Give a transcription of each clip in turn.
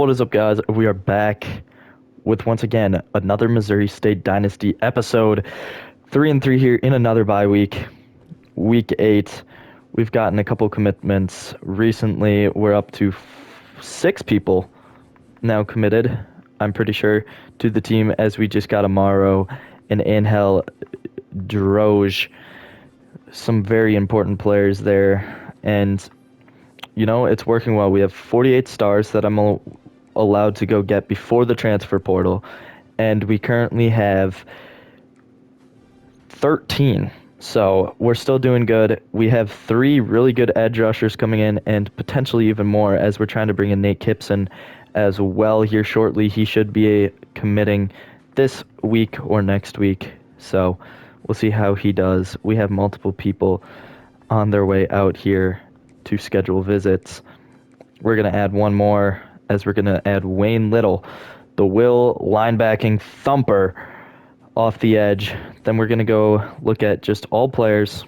What is up, guys? We are back with once again another Missouri State Dynasty episode. 3-3 here in another bye week. Week 8. We've gotten a couple commitments recently. We're up to 6 people now committed, I'm pretty sure, to the team, as we just got Amaro and Angel Droge. Some very important players there. And it's working well. We have 48 stars that I'm allowed to go get before the transfer portal, and we currently have 13. So we're still doing good. We have 3 really good edge rushers coming in, and potentially even more, as we're trying to bring in Nate Kipson as well here shortly. He should be committing this week or next week, so we'll see how he does. We have multiple people on their way out here to schedule visits. We're going to add one more, as we're going to add Wayne Little, the will linebacking thumper off the edge. Then we're going to go look at just all players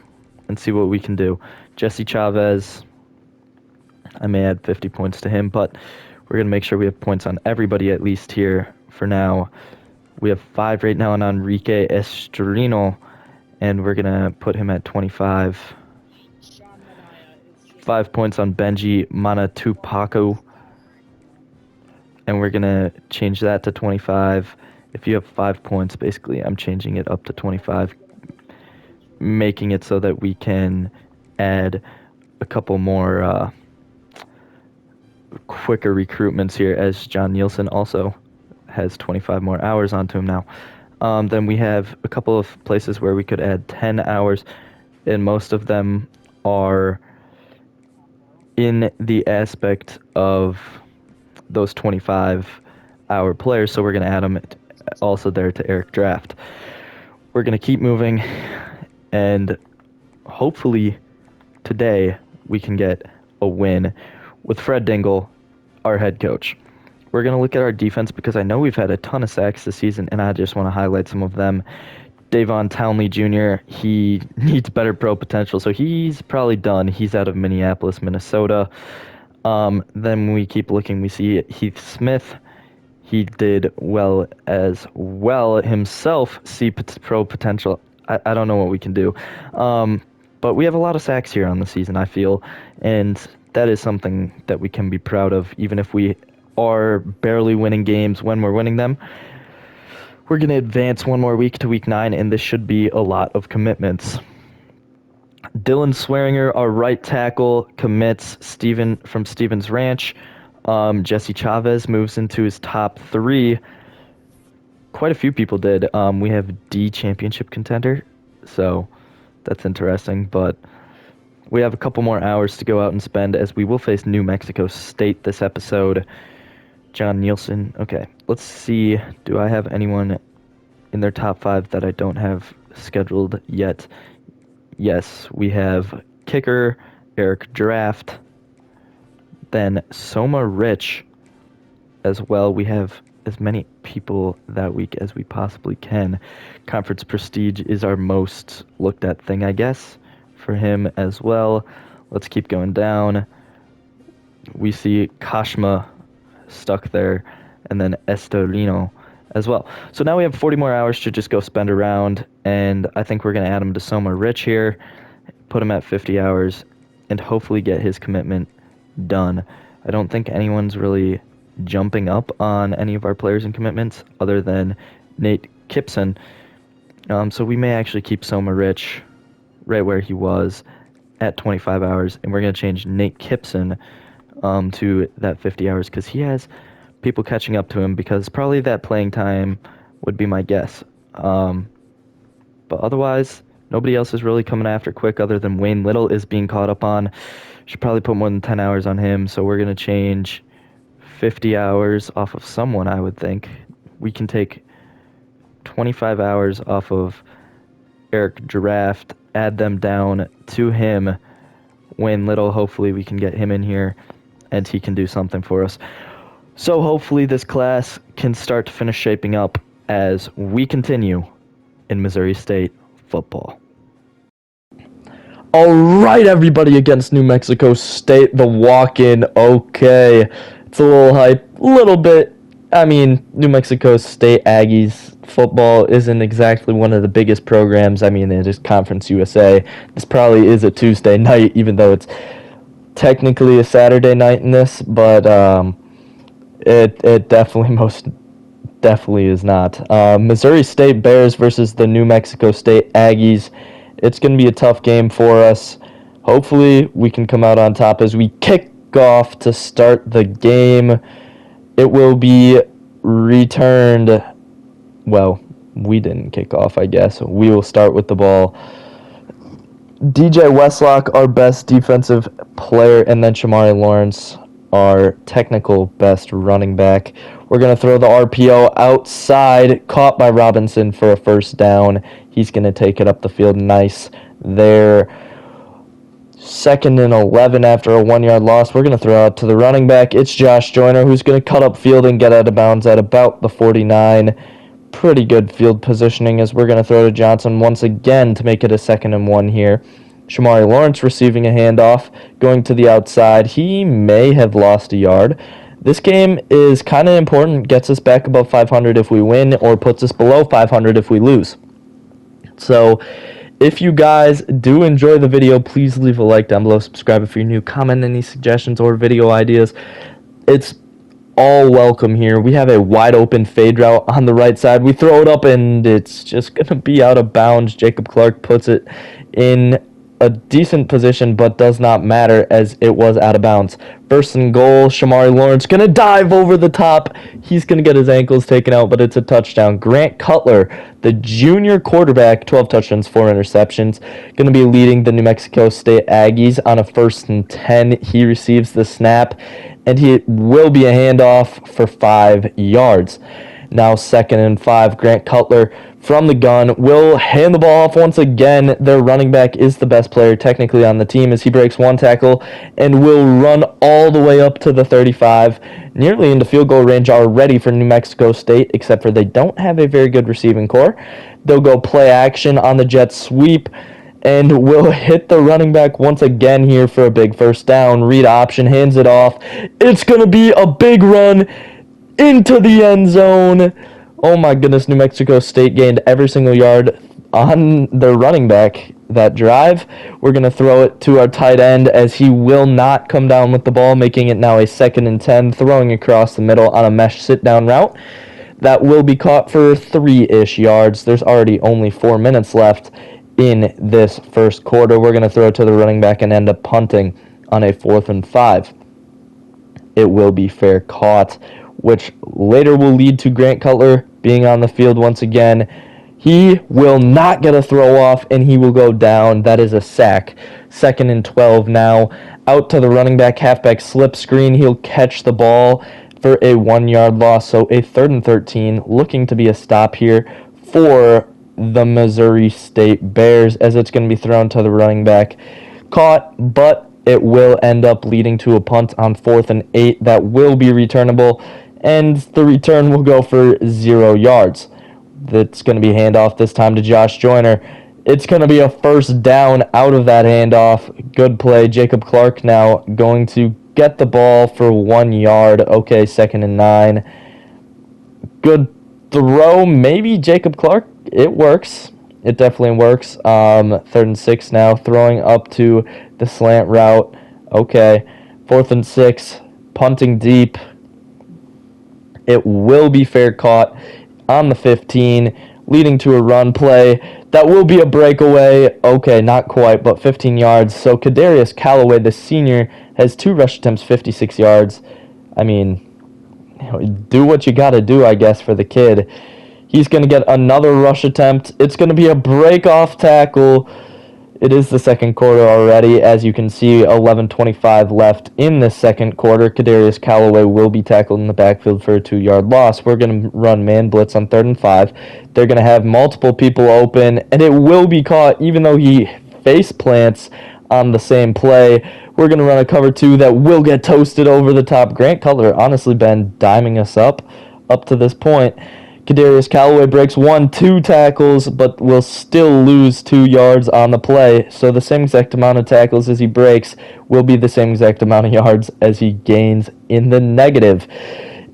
and see what we can do. Jesse Chavez, I may add 50 points to him, but we're going to make sure we have points on everybody at least here for now. We have 5 right now on Enrique Estrino, and we're going to put him at 25. 5 points on Benji Manatupaku, and we're going to change that to 25. If you have 5 points, basically, I'm changing it up to 25, making it so that we can add a couple more quicker recruitments here, as John Nielsen also has 25 more hours onto him now. Then we have a couple of places where we could add 10 hours, and most of them are in the aspect of those 25-hour players, so we're going to add them also there to Eric Draft. We're going to keep moving, and hopefully today we can get a win with Fred Dingle, our head coach. We're going to look at our defense, because I know we've had a ton of sacks this season, and I just want to highlight some of them. Davon Townley Jr., he needs better pro potential, so he's probably done. He's out of Minneapolis, Minnesota. Then we keep looking. We see Heath Smith. He did well as well himself. See pro potential. I don't know what we can do. But we have a lot of sacks here on the season, I feel, and that is something that we can be proud of, even if we are barely winning games when we're winning them. We're going to advance one more week to week 9, and this should be a lot of commitments. Dylan Swearinger, our right tackle, commits from Stevens Ranch. Jesse Chavez moves into his top 3. Quite a few people did. We have D championship contender, so that's interesting. But we have a couple more hours to go out and spend, as we will face New Mexico State this episode. John Nielsen. Okay, let's see. Do I have anyone in their top 5 that I don't have scheduled yet? Yes, we have kicker Eric Draft, then Soma Rich as well. We have as many people that week as we possibly can. Conference Prestige is our most looked at thing, I guess, for him as well. Let's keep going down. We see Kashma stuck there, and then Estolino as well. So now we have 40 more hours to just go spend around, and I think we're going to add him to Soma Rich here, put him at 50 hours, and hopefully get his commitment done. I don't think anyone's really jumping up on any of our players and commitments other than Nate Kipson. So we may actually keep Soma Rich right where he was at 25 hours, and we're going to change Nate Kipson to that 50 hours, because he has people catching up to him, because probably that playing time would be my guess. But otherwise, nobody else is really coming after quick, other than Wayne Little is being caught up on. Should probably put more than 10 hours on him, so we're going to change 50 hours off of someone, I would think. We can take 25 hours off of Eric Draft, add them down to him. Wayne Little, hopefully we can get him in here, and he can do something for us. So hopefully this class can start to finish shaping up as we continue in Missouri State football. All right, everybody, against New Mexico State, the walk-in. Okay, it's a little hype, little bit. I mean, New Mexico State Aggies football isn't exactly one of the biggest programs. I mean, it is Conference USA. This probably is a Tuesday night, even though it's technically a Saturday night in this, but it definitely most definitely is not. Missouri State Bears versus the New Mexico State Aggies. It's going to be a tough game for us. Hopefully, we can come out on top as we kick off to start the game. It will be returned. Well, we didn't kick off, I guess. We will start with the ball. DJ Westlock, our best defensive player, and then Shamari Lawrence, our technical best running back. We're going to throw the RPO outside, caught by Robinson for a first down. He's going to take it up the field. Nice there. 2nd and 11 after a 1-yard loss. We're going to throw out to the running back. It's Josh Joyner who's going to cut up field and get out of bounds at about the 49. Pretty good field positioning as we're going to throw to Johnson once again to make it a 2nd and 1 here. Shamari Lawrence receiving a handoff, going to the outside. He may have lost a yard. This game is kind of important. Gets us back above 500 if we win, or puts us below 500 if we lose. So if you guys do enjoy the video, please leave a like down below, subscribe if you're new, comment any suggestions or video ideas. It's all welcome here. We have a wide open fade route on the right side. We throw it up and it's just going to be out of bounds. Jacob Clark puts it in a decent position, but does not matter as it was out of bounds. 1st and goal, Shamari Lawrence going to dive over the top. He's going to get his ankles taken out, but it's a touchdown. Grant Cutler, the junior quarterback, 12 touchdowns, 4 interceptions, going to be leading the New Mexico State Aggies on a 1st and 10. He receives the snap, and he will be a handoff for 5 yards. Now 2nd and 5, Grant Cutler from the gun will hand the ball off once again. Their running back is the best player technically on the team as he breaks 1 tackle and will run all the way up to the 35, nearly into field goal range already for New Mexico State, except for they don't have a very good receiving core. They'll go play action on the jet sweep and will hit the running back once again here for a big first down. Read option, hands it off. It's going to be a big run into the end zone. Oh my goodness, New Mexico State gained every single yard on their running back that drive. We're going to throw it to our tight end as he will not come down with the ball, making it now a 2nd and 10, throwing across the middle on a mesh sit-down route. That will be caught for 3-ish yards. There's already only 4 minutes left in this first quarter. We're going to throw it to the running back and end up punting on a 4th and 5. It will be fair caught, which later will lead to Grant Cutler being on the field once again. He will not get a throw off, and he will go down. That is a sack. 2nd and 12 now. Out to the running back, halfback slip screen. He'll catch the ball for a 1-yard loss, so a 3rd and 13. Looking to be a stop here for the Missouri State Bears as it's going to be thrown to the running back. Caught, but it will end up leading to a punt on 4th and 8 that will be returnable, and the return will go for 0 yards. That's going to be handoff this time to Josh Joyner. It's going to be a first down out of that handoff. Good play. Jacob Clark now going to get the ball for 1 yard. Okay, 2nd and 9. Good throw. Maybe Jacob Clark. It works. It definitely works. 3rd and 6 now. Throwing up to the slant route. Okay. 4th and 6. Punting deep. It will be fair caught on the 15, leading to a run play. That will be a breakaway. Okay, not quite, but 15 yards. So Kadarius Callaway, the senior, has 2 rush attempts, 56 yards. I mean, do what you got to do, I guess, for the kid. He's going to get another rush attempt. It's going to be a break-off tackle. It is the second quarter already. As you can see, 11:25 left in the second quarter. Kadarius Callaway will be tackled in the backfield for a 2-yard loss. We're going to run man blitz on 3rd and 5. They're going to have multiple people open, and it will be caught even though he face plants on the same play. We're going to run a cover 2 that will get toasted over the top. Grant Cutler honestly been diming us up to this point. Kadarius Callaway breaks 2 tackles, but will still lose 2 yards on the play. So the same exact amount of tackles as he breaks will be the same exact amount of yards as he gains in the negative.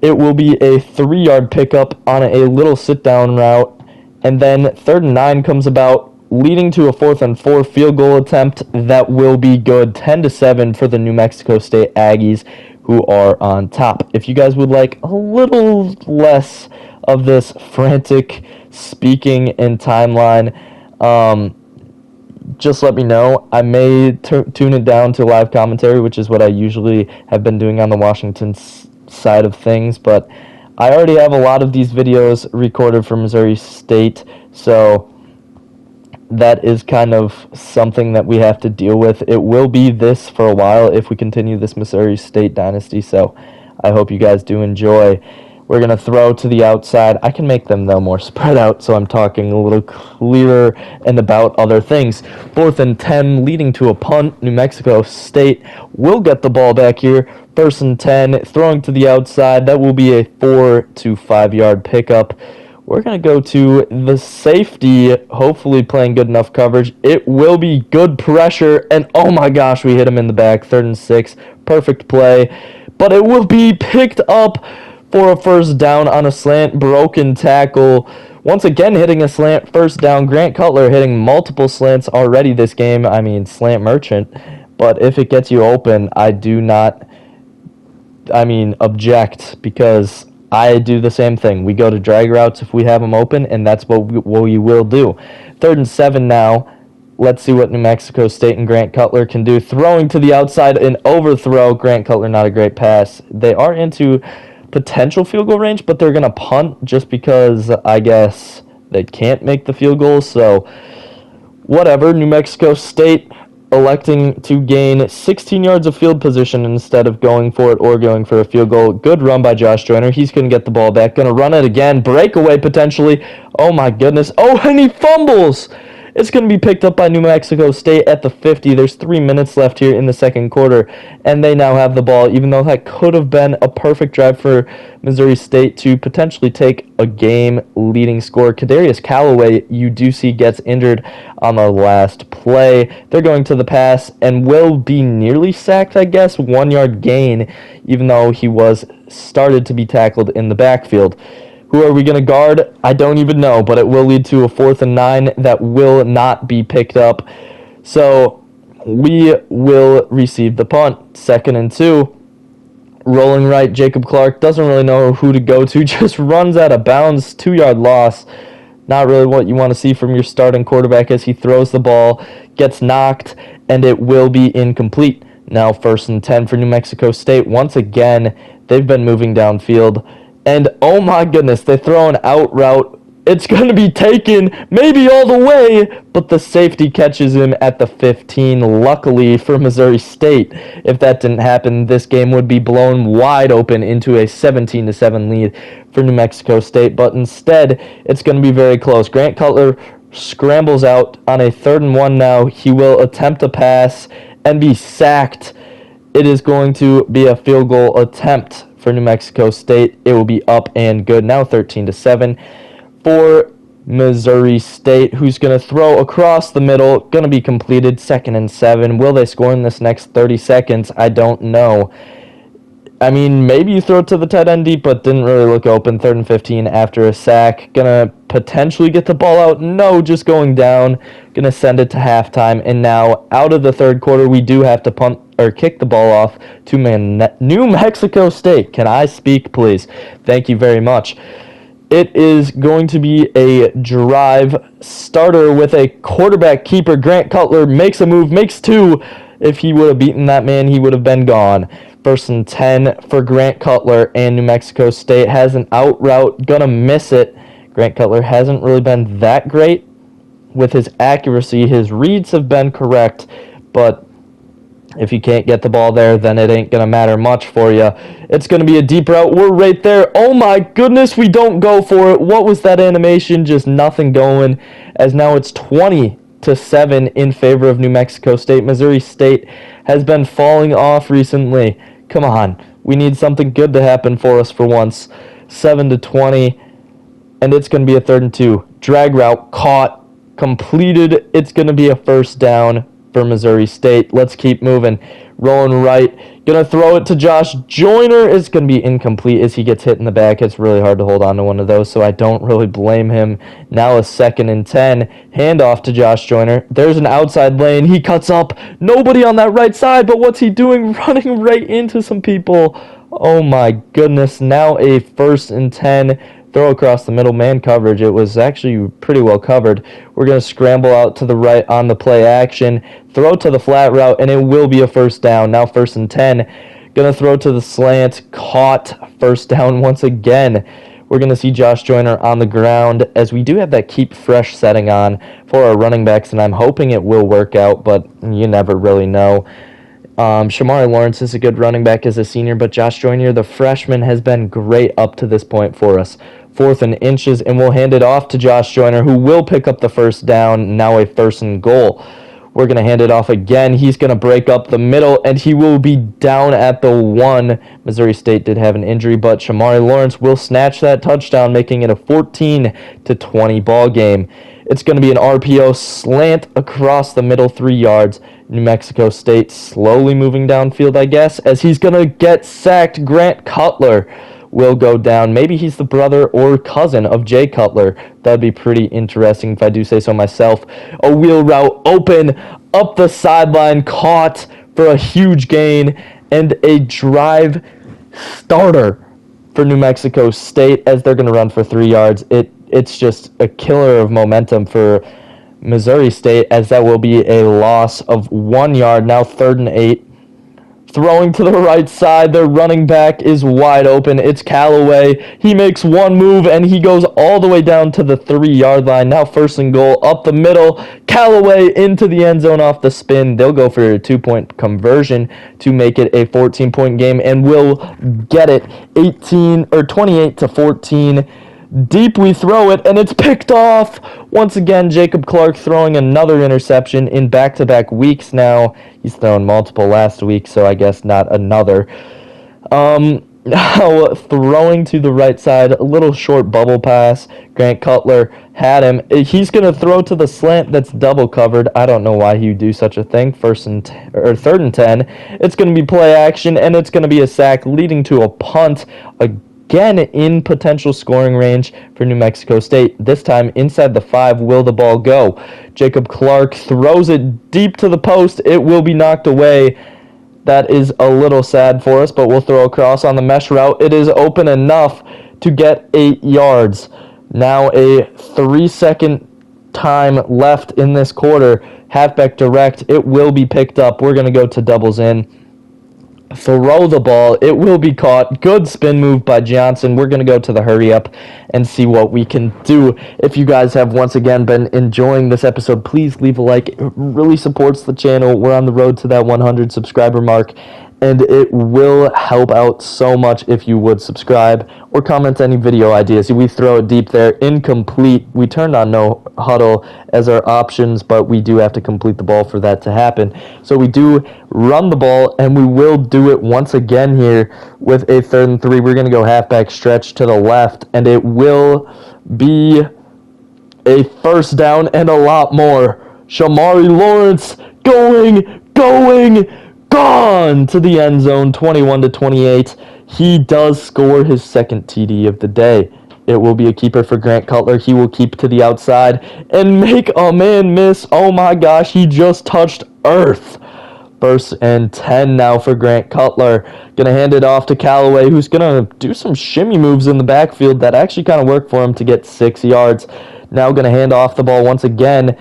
It will be a 3-yard pickup on a little sit-down route. And then 3rd and 9 comes about, leading to a 4th and 4 field goal attempt that will be good. 10-7 for the New Mexico State Aggies, who are on top. If you guys would like a little less of this frantic speaking and timeline, just let me know. I may tune it down to live commentary, which is what I usually have been doing on the Washington side of things, but I already have a lot of these videos recorded for Missouri State, so that is kind of something that we have to deal with. It will be this for a while if we continue this Missouri State dynasty, so I hope you guys do enjoy. We're going to throw to the outside. I can make them, though, more spread out, so I'm talking a little clearer and about other things. 4th and 10, leading to a punt. New Mexico State will get the ball back here. 1st and 10, throwing to the outside. That will be a 4 to 5 yard pickup. We're going to go to the safety, hopefully playing good enough coverage. It will be good pressure, and oh my gosh, we hit him in the back. 3rd and 6, perfect play. But it will be picked up for a 1st down on a slant, broken tackle. Once again hitting a slant, 1st down. Grant Cutler hitting multiple slants already this game. I mean, slant merchant. But if it gets you open, I do not, object, because I do the same thing. We go to drag routes if we have them open, and that's what we will do. 3rd and 7 now. Let's see what New Mexico State and Grant Cutler can do. Throwing to the outside, an overthrow. Grant Cutler, not a great pass. They are into potential field goal range, but they're going to punt just because I guess they can't make the field goal. So whatever. New Mexico State electing to gain 16 yards of field position instead of going for it or going for a field goal. Good run by Josh Joyner. He's going to get the ball back. Going to run it again. Breakaway potentially. Oh my goodness. Oh, and he fumbles. It's going to be picked up by New Mexico State at the 50. There's 3 minutes left here in the 2nd quarter, and they now have the ball, even though that could have been a perfect drive for Missouri State to potentially take a game-leading score. Kadarius Callaway, you do see, gets injured on the last play. They're going to the pass and will be nearly sacked, I guess. 1-yard gain, even though he was started to be tackled in the backfield. Who are we going to guard? I don't even know, but it will lead to a 4th and 9 that will not be picked up. So we will receive the punt. 2nd and 2. Rolling right, Jacob Clark doesn't really know who to go to, just runs out of bounds, 2-yard loss. Not really what you want to see from your starting quarterback as he throws the ball, gets knocked, and it will be incomplete. Now 1st and 10 for New Mexico State. Once again, they've been moving downfield. And oh my goodness, they throw an out route. It's going to be taken maybe all the way, but the safety catches him at the 15, luckily for Missouri State. If that didn't happen, this game would be blown wide open into a 17-7 lead for New Mexico State, but instead, it's going to be very close. Grant Cutler scrambles out on a 3rd and 1 now. He will attempt a pass and be sacked. It is going to be a field goal attempt for New Mexico State. It will be up and good. Now 13-7 for Missouri State, who's going to throw across the middle. Going to be completed. 2nd and 7. Will they score in this next 30 seconds? I don't know. I mean, maybe you throw it to the tight end deep, but didn't really look open. 3rd and 15 after a sack. Gonna potentially get the ball out. No, just going down. Gonna send it to halftime. And now, out of the 3rd quarter, we do have to punt or kick the ball off to New Mexico State. Can I speak, please? Thank you very much. It is going to be a drive starter with a quarterback keeper. Grant Cutler makes a move, makes 2. If he would have beaten that man, he would have been gone. 1st and 10 for Grant Cutler, and New Mexico State has an out route. Gonna miss it. Grant Cutler hasn't really been that great with his accuracy. His reads have been correct, but if you can't get the ball there, then it ain't going to matter much for you. It's going to be a deep route. We're right there. Oh my goodness, we don't go for it. What was that animation? Just nothing going, as now it's 20-7 in favor of New Mexico State. Missouri State has been falling off recently. Come on. We need something good to happen for us for once. 7-20, and it's going to be a 3rd and 2. Drag route caught, completed. It's going to be a 1st down for Missouri State. Let's keep moving. rolling right. Gonna throw it to Josh Joyner. It's gonna be incomplete as he gets hit in the back. It's really hard to hold on to one of those, so I don't really blame him. Now a 2nd and 10. Handoff to Josh Joyner. There's an outside lane. He cuts up. Nobody on that right side, but what's he doing? Running right into some people. Oh my goodness. Now a 1st and 10. Throw across the middle, man coverage. It was actually pretty well covered. We're going to scramble out to the right on the play action. Throw to the flat route, and it will be a 1st down. Now 1st and 10. Going to throw to the slant. Caught. 1st down once again. We're going to see Josh Joyner on the ground, as we do have that keep fresh setting on for our running backs, and I'm hoping it will work out, but you never really know. Shamari Lawrence is a good running back as a senior, but Josh Joyner, the freshman, has been great up to this point for us. 4th and inches, and we'll hand it off to Josh Joyner, who will pick up the 1st down. Now a 1st and goal. We're going to hand it off again. He's going to break up the middle, and he will be down at the 1. Missouri State did have an injury, but Shamari Lawrence will snatch that touchdown, making it a 14-20 ball game. It's going to be an RPO slant across the middle, 3 yards. New Mexico State slowly moving downfield, I guess, as he's going to get sacked. Grant Cutler will go down. Maybe he's the brother or cousin of Jay Cutler. That'd be pretty interesting if I do say so myself. A wheel route open up the sideline, caught for a huge gain, and a drive starter for New Mexico State as they're going to run for 3 yards. It's just a killer of momentum for Missouri State, as that will be a loss of 1 yard. Now 3rd and 8. Throwing to the right side, their running back is wide open. It's Callaway. He makes one move, and he goes all the way down to the 3-yard line. Now 1st and goal, up the middle. Callaway into the end zone off the spin. They'll go for a 2-point conversion to make it a 14-point game, and will get it 28-14. Deep we throw it, and it's picked off. Once again, Jacob Clark throwing another interception in back-to-back weeks now. He's thrown multiple last week, so I guess not another. Now throwing to the right side, a little short bubble pass. Grant Cutler had him. He's going to throw to the slant that's double covered. I don't know why he would do such a thing. 3rd and 10. It's going to be play action, and it's going to be a sack, leading to a punt. Again in potential scoring range for New Mexico State. This time inside the 5 will the ball go. Jacob Clark throws it deep to the post. It will be knocked away. That is a little sad for us, but we'll throw across on the mesh route. It is open enough to get 8 yards. Now a 3-second time left in this quarter. Halfback direct. It will be picked up. We're going to go to doubles in. Throw the ball. It will be caught. Good spin move by Johnson. We're going to go to the hurry up and see what we can do. If you guys have once again been enjoying this episode, please leave a like. It really supports the channel. We're on the road to that 100 subscriber mark, and it will help out so much if you would subscribe or comment any video ideas. We throw it deep there. Incomplete. We turned on no huddle as our options, but we do have to complete the ball for that to happen. So we do run the ball, and we will do it once again here with a 3rd and 3. We're going to go halfback stretch to the left, and it will be a 1st down and a lot more. Shamari Lawrence gone to the end zone, 21-28. He does score his 2nd TD of the day. It will be a keeper for Grant Cutler. He will keep to the outside and make a man miss. Oh my gosh, he just touched earth. 1st and 10 now for Grant Cutler. Gonna hand it off to Callaway, who's gonna do some shimmy moves in the backfield that actually kind of work for him to get 6 yards. Now gonna hand off the ball once again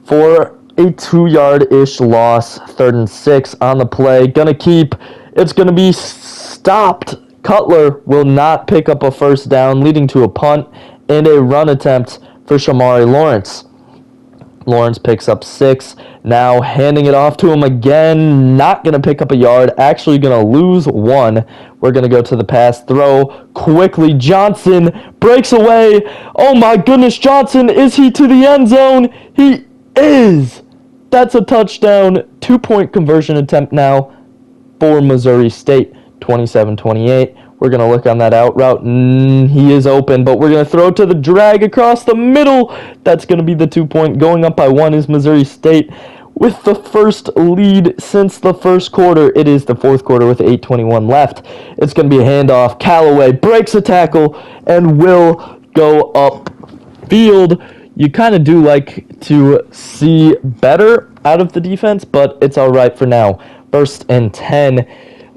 for a 2-yard-ish loss. 3rd and 6 on the play. Gonna keep. It's gonna be stopped. Cutler will not pick up a 1st down, leading to a punt and a run attempt for Shamari Lawrence. Lawrence picks up 6. Now handing it off to him again. Not going to pick up a yard. Actually going to lose 1. We're going to go to the pass throw. Quickly, Johnson breaks away. Oh my goodness, Johnson. Is he to the end zone? He is. That's a touchdown. 2-point conversion attempt now for Missouri State. 27-28. We're going to look on that out route. He is open, but we're going to throw to the drag across the middle. That's going to be the 2-point. Going up by 1 is Missouri State. with the first lead since the first quarter. It is the fourth quarter with 8:21 left. It's going to be a handoff. Callaway breaks a tackle and will go upfield. You kind of do like to see better out of the defense, but it's all right for now. 1st and 10.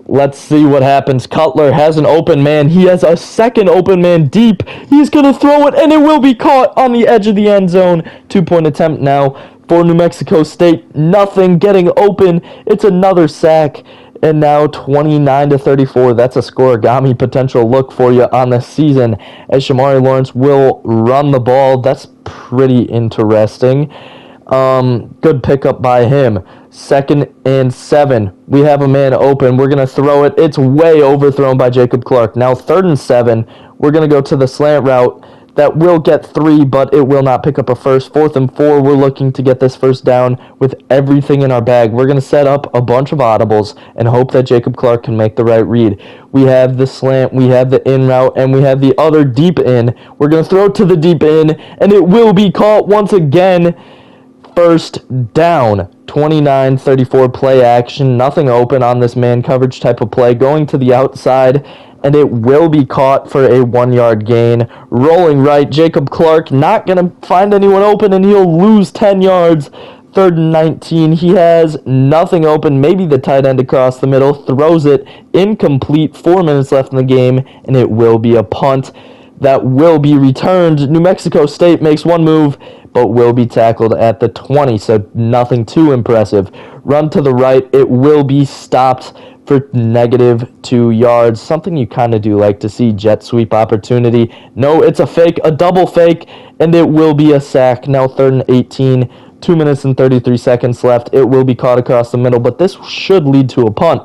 Let's see what happens. Cutler has an open man. He has a second open man deep. He's going to throw it, and it will be caught on the edge of the end zone. 2-point attempt now for New Mexico State. Nothing getting open. It's another sack. And now 29-34. That's a scoregami potential look for you on the season, as Shamari Lawrence will run the ball. That's pretty interesting. Good pickup by him. 2nd and 7. We have a man open. We're going to throw it. It's way overthrown by Jacob Clark. Now 3rd and 7. We're going to go to the slant route. That will get 3, but it will not pick up a first. 4th and 4. We're looking to get this first down with everything in our bag. We're going to set up a bunch of audibles and hope that Jacob Clark can make the right read. We have the slant, we have the in route, and we have the other deep in. We're going to throw it to the deep in, and it will be caught once again. First down. 29-34 play action. Nothing open on this man coverage type of play. Going to the outside, and it will be caught for a 1-yard gain. Rolling right, Jacob Clark not going to find anyone open, and he'll lose 10 yards. 3rd and 19. He has nothing open. Maybe the tight end across the middle. Throws it incomplete. 4 minutes left in the game, and it will be a punt that will be returned. New Mexico State makes one move, but will be tackled at the 20, so nothing too impressive. Run to the right. It will be stopped for -2 yards. Something you kind of do like to see. Jet sweep opportunity. No, it's a fake, a double fake, and it will be a sack. Now 3rd and 18. 2 minutes and 33 seconds left. It will be caught across the middle, but this should lead to a punt.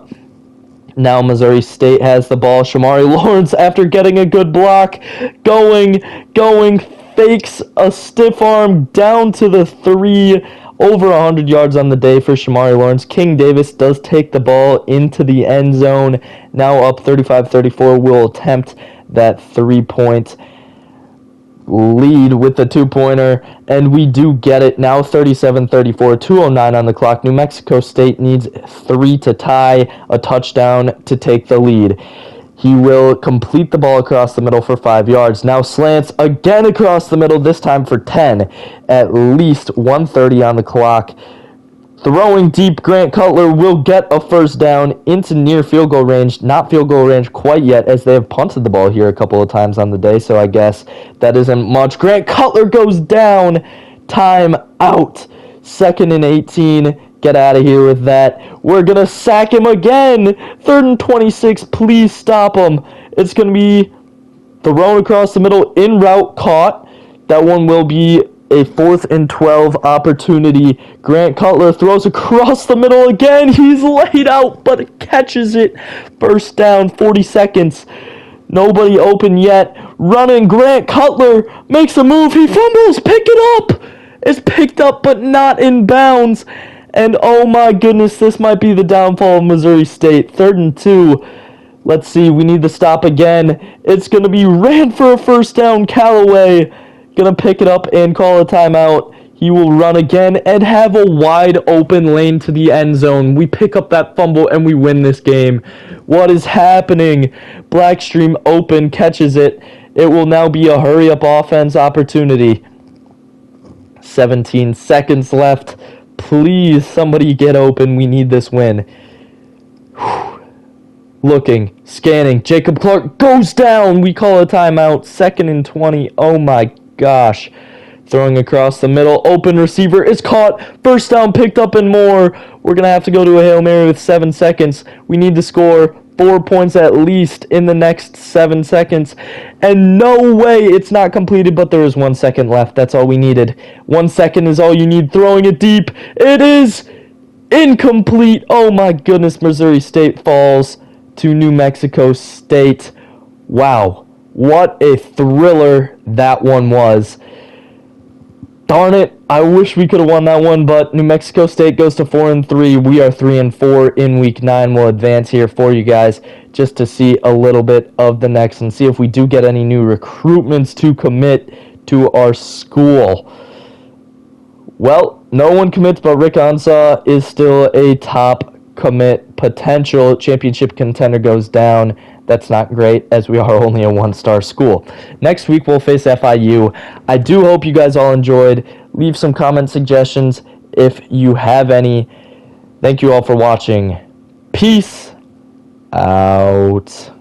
Now Missouri State has the ball. Shamari Lawrence, after getting a good block, going, fakes a stiff arm down to the 3. Over 100 yards on the day for Shamari Lawrence. King Davis does take the ball into the end zone. Now up 35-34. Will attempt that 3-point lead with the 2-pointer, and we do get it. Now 37-34, 2:09 on the clock. New Mexico State needs 3 to tie, a touchdown to take the lead. He will complete the ball across the middle for 5 yards. Now slants again across the middle, this time for 10. At least 1:30 on the clock. Throwing deep, Grant Cutler will get a first down into near field goal range. Not field goal range quite yet, as they have punted the ball here a couple of times on the day, so I guess that isn't much. Grant Cutler goes down. Time out. 2nd and 18. Get out of here with that. We're going to sack him again. 3rd and 26. Please stop him. It's going to be thrown across the middle, in route, caught. That one will be a 4th and 12 opportunity. Grant Cutler throws across the middle again. He's laid out, but catches it. First down, 40 seconds. Nobody open yet. Running, Grant Cutler makes a move. He fumbles. Pick it up. It's picked up, but not in bounds. And oh my goodness, this might be the downfall of Missouri State. 3rd and 2. Let's see. We need to stop again. It's going to be ran for a first down. Callaway going to pick it up and call a timeout. He will run again and have a wide open lane to the end zone. We pick up that fumble and we win this game. What is happening? Blackstream open, catches it. It will now be a hurry-up offense opportunity. 17 seconds left. Please, somebody get open. We need this win. Looking, scanning. Jacob Clark goes down. We call a timeout. 2nd and 20. Oh my gosh. Throwing across the middle. Open receiver is caught. First down picked up and more. We're going to have to go to a Hail Mary with 7 seconds. We need to score 4 points at least in the next 7 seconds. And no way it's not completed, but there is 1 second left. That's all we needed. 1 second is all you need. Throwing it deep. It is incomplete. Oh my goodness. Missouri State falls to New Mexico State. Wow. What a thriller that one was. Darn it, I wish we could have won that one, but New Mexico State goes to 4-3. We are 3-4 in Week 9. We'll advance here for you guys just to see a little bit of the next and see if we do get any new recruitments to commit to our school. Well, No one commits, but Rick Ansah is still a top commit. Potential championship contender goes down. That's not great, as we are only a one-star school. Next week, we'll face FIU. I do hope you guys all enjoyed. Leave some comment suggestions if you have any. Thank you all for watching. Peace out.